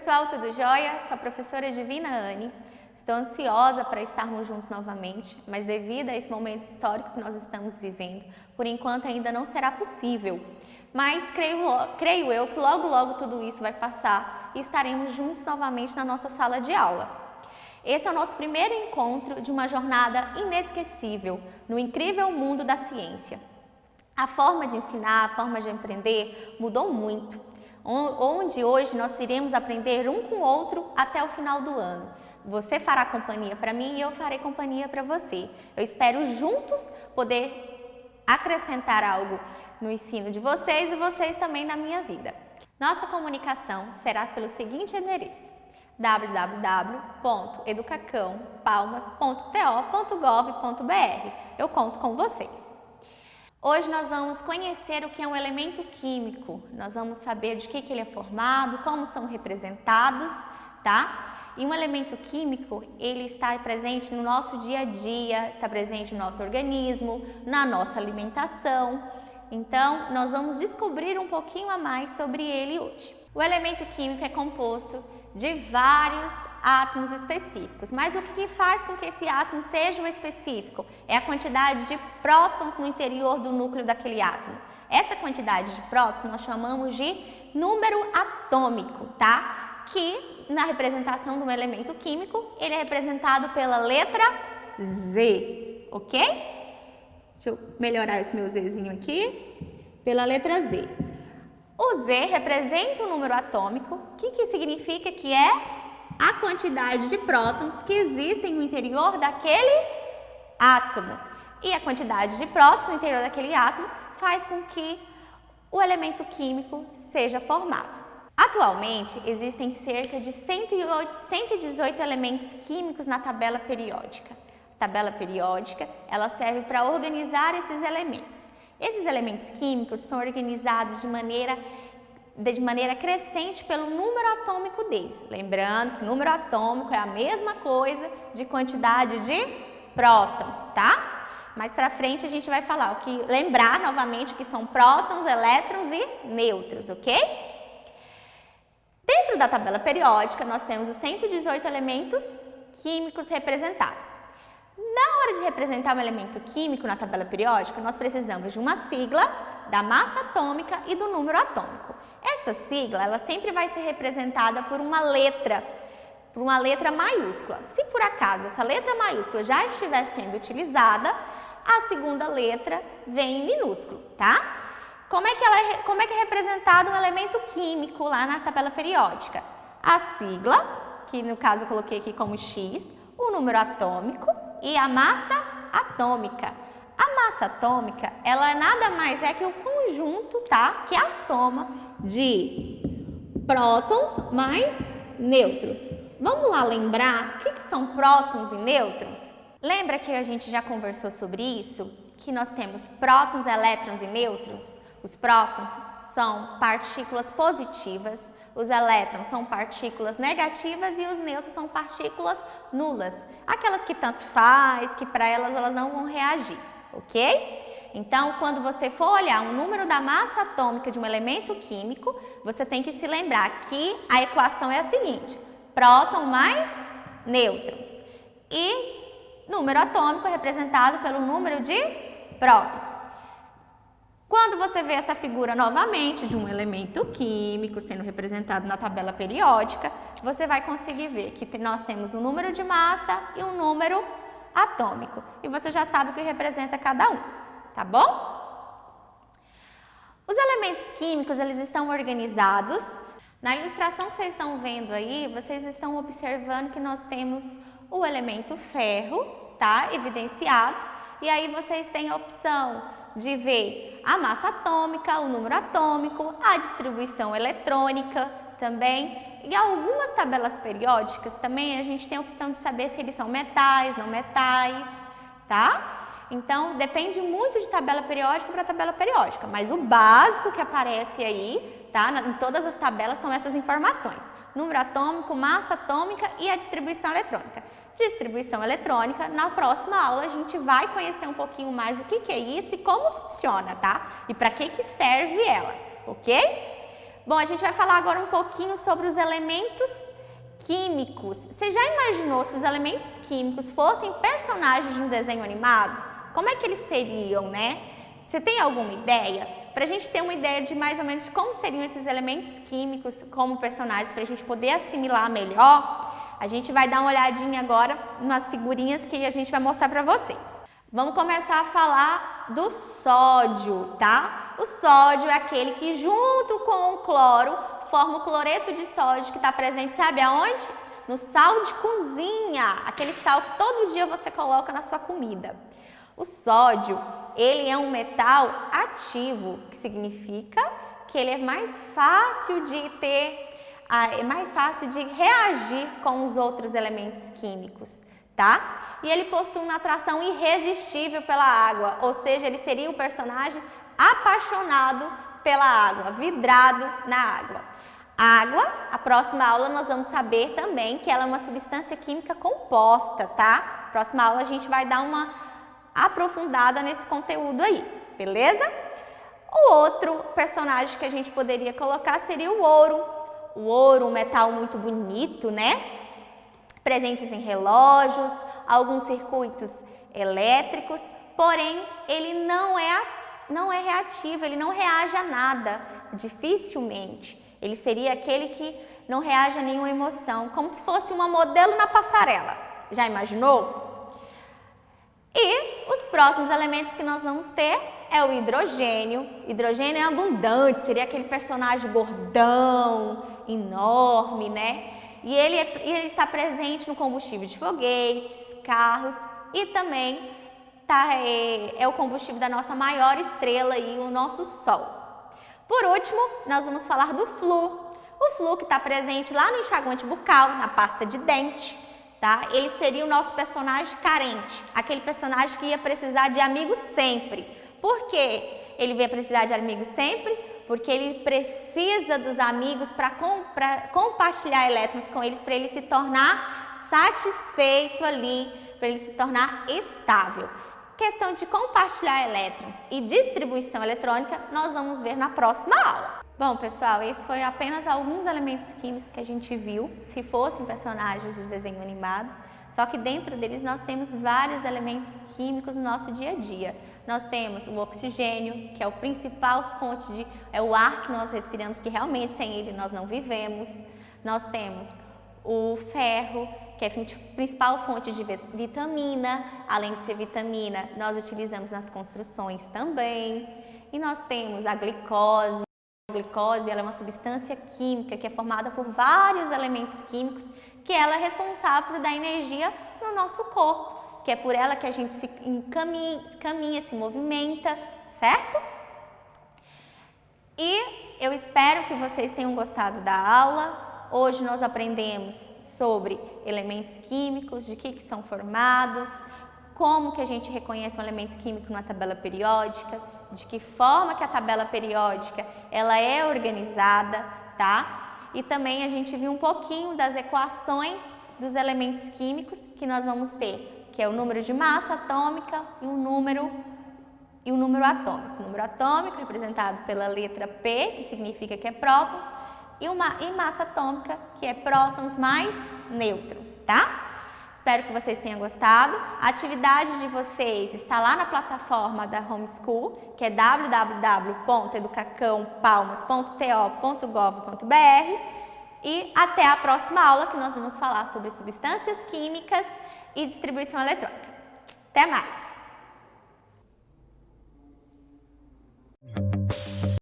pessoal, tudo jóia? Sou a professora Divina Anne. Estou ansiosa para estarmos juntos novamente, mas devido a esse momento histórico que nós estamos vivendo, por enquanto ainda não será possível. Mas creio eu que logo tudo isso vai passar e estaremos juntos novamente na nossa sala de aula. Esse é o nosso primeiro encontro de uma jornada inesquecível no incrível mundo da ciência. A forma de ensinar, a forma de aprender mudou muito. Onde hoje nós iremos aprender um com o outro até o final do ano. Você fará companhia para mim e eu farei companhia para você. Eu espero juntos poder acrescentar algo no ensino de vocês e vocês também na minha vida. Nossa comunicação será pelo seguinte endereço: www.educacãopalmas.to.gov.br. Eu conto com vocês. Hoje nós vamos conhecer o que é um elemento químico, nós vamos saber de que ele é formado, como são representados, tá? E um elemento químico, ele está presente no nosso dia a dia, está presente no nosso organismo, na nossa alimentação. Então, nós vamos descobrir um pouquinho a mais sobre ele hoje. O elemento químico é composto de vários átomos específicos, mas o que faz com que esse átomo seja o específico? É a quantidade de prótons no interior do núcleo daquele átomo. Essa quantidade de prótons nós chamamos de número atômico, tá? Que na representação de um elemento químico, ele é representado pela letra Z, ok? Deixa eu melhorar esse meu Zzinho aqui, pela letra Z. O Z representa o número atômico, que significa que é a quantidade de prótons que existem no interior daquele átomo. E a quantidade de prótons no interior daquele átomo faz com que o elemento químico seja formado. Atualmente, existem cerca de 118 elementos químicos na tabela periódica. A tabela periódica, ela serve para organizar esses elementos. Esses elementos químicos são organizados de maneira crescente pelo número atômico deles. Lembrando que número atômico é a mesma coisa de quantidade de prótons, tá? Mais pra frente a gente vai falar lembrar novamente o que são prótons, elétrons e nêutrons, ok? Dentro da tabela periódica nós temos os 118 elementos químicos representados. Na hora de representar um elemento químico na tabela periódica, nós precisamos de uma sigla, da massa atômica e do número atômico. Essa sigla, ela sempre vai ser representada por uma letra maiúscula. Se por acaso essa letra maiúscula já estiver sendo utilizada, a segunda letra vem em minúsculo, tá? Como é que é representado um elemento químico lá na tabela periódica? A sigla, que no caso eu coloquei aqui como X, o número atômico e a massa atômica. A massa atômica, ela nada mais é que o conjunto, tá? Que é a soma de prótons mais nêutrons. Vamos lá lembrar o que são prótons e nêutrons? Lembra que a gente já conversou sobre isso? Que nós temos prótons, elétrons e nêutrons? Os prótons são partículas positivas, os elétrons são partículas negativas e os nêutrons são partículas nulas. Aquelas que tanto faz, que para elas não vão reagir, ok? Então, quando você for olhar o número da massa atômica de um elemento químico, você tem que se lembrar que a equação é a seguinte: próton mais nêutrons. E número atômico é representado pelo número de prótons. Quando você vê essa figura novamente de um elemento químico sendo representado na tabela periódica, você vai conseguir ver que nós temos um número de massa e um número atômico. E você já sabe o que representa cada um, tá bom? Os elementos químicos, eles estão organizados. Na ilustração que vocês estão vendo aí, vocês estão observando que nós temos o elemento ferro, tá? Evidenciado. E aí vocês têm a opção de ver a massa atômica, o número atômico, a distribuição eletrônica também. E algumas tabelas periódicas também a gente tem a opção de saber se eles são metais, não metais, tá? Então, depende muito de tabela periódica para tabela periódica, mas o básico que aparece aí, tá? Em todas as tabelas são essas informações: número atômico, massa atômica e a distribuição eletrônica. Distribuição eletrônica, na próxima aula a gente vai conhecer um pouquinho mais o que é isso e como funciona, tá? E para que serve ela, ok? Bom, a gente vai falar agora um pouquinho sobre os elementos químicos. Você já imaginou se os elementos químicos fossem personagens de um desenho animado? Como é que eles seriam, né? Você tem alguma ideia? Para a gente ter uma ideia de mais ou menos como seriam esses elementos químicos como personagens, para a gente poder assimilar melhor, a gente vai dar uma olhadinha agora nas figurinhas que a gente vai mostrar para vocês. Vamos começar a falar do sódio, tá? O sódio é aquele que junto com o cloro forma o cloreto de sódio que está presente, sabe aonde? No sal de cozinha, aquele sal que todo dia você coloca na sua comida. O sódio, ele é um metal ativo, que significa que ele é mais fácil de reagir com os outros elementos químicos, tá? E ele possui uma atração irresistível pela água, ou seja, ele seria um personagem apaixonado pela água, vidrado na água. A água, a próxima aula nós vamos saber também que ela é uma substância química composta, tá? Próxima aula a gente vai dar uma aprofundada nesse conteúdo aí, beleza? O outro personagem que a gente poderia colocar seria o ouro. O ouro, um metal muito bonito, né? Presentes em relógios, alguns circuitos elétricos, porém ele não é reativo, ele não reage a nada, dificilmente. Ele seria aquele que não reage a nenhuma emoção, como se fosse uma modelo na passarela. Já imaginou? E os próximos elementos que nós vamos ter é o hidrogênio. O hidrogênio é abundante, seria aquele personagem gordão, enorme, né? E ele está presente no combustível de foguetes, carros e também é o combustível da nossa maior estrela aí, o nosso Sol. Por último, nós vamos falar do flúor. O flúor que está presente lá no enxaguante bucal, na pasta de dente, tá? Ele seria o nosso personagem carente, aquele personagem que ia precisar de amigos sempre. Por quê? Ele ia precisar de amigos sempre? Porque ele precisa dos amigos para compartilhar elétrons com eles, para ele se tornar satisfeito ali, para ele se tornar estável. Questão de compartilhar elétrons e distribuição eletrônica, nós vamos ver na próxima aula. Bom, pessoal, esse foi apenas alguns elementos químicos que a gente viu, se fossem personagens de desenho animado, só que dentro deles nós temos vários elementos químicos no nosso dia a dia. Nós temos o oxigênio, que é a principal fonte é o ar que nós respiramos, que realmente sem ele nós não vivemos. Nós temos o ferro, que é a principal fonte de vitamina. Além de ser vitamina, nós utilizamos nas construções também. E nós temos a glicose. A glicose ela é uma substância química que é formada por vários elementos químicos, que ela é responsável por dar energia no nosso corpo, que é por ela que a gente se caminha, se movimenta, certo? E eu espero que vocês tenham gostado da aula. Hoje nós aprendemos sobre elementos químicos, de que são formados, como que a gente reconhece um elemento químico na tabela periódica, de que forma que a tabela periódica ela é organizada, tá? E também a gente viu um pouquinho das equações dos elementos químicos que nós vamos ter, que é o número de massa atômica e o número atômico. O número atômico representado pela letra P, que significa que é prótons, e massa atômica, que é prótons mais nêutrons, tá? Espero que vocês tenham gostado. A atividade de vocês está lá na plataforma da Homeschool, que é www.educacãopalmas.to.gov.br. E até a próxima aula, que nós vamos falar sobre substâncias químicas e distribuição eletrônica. Até mais!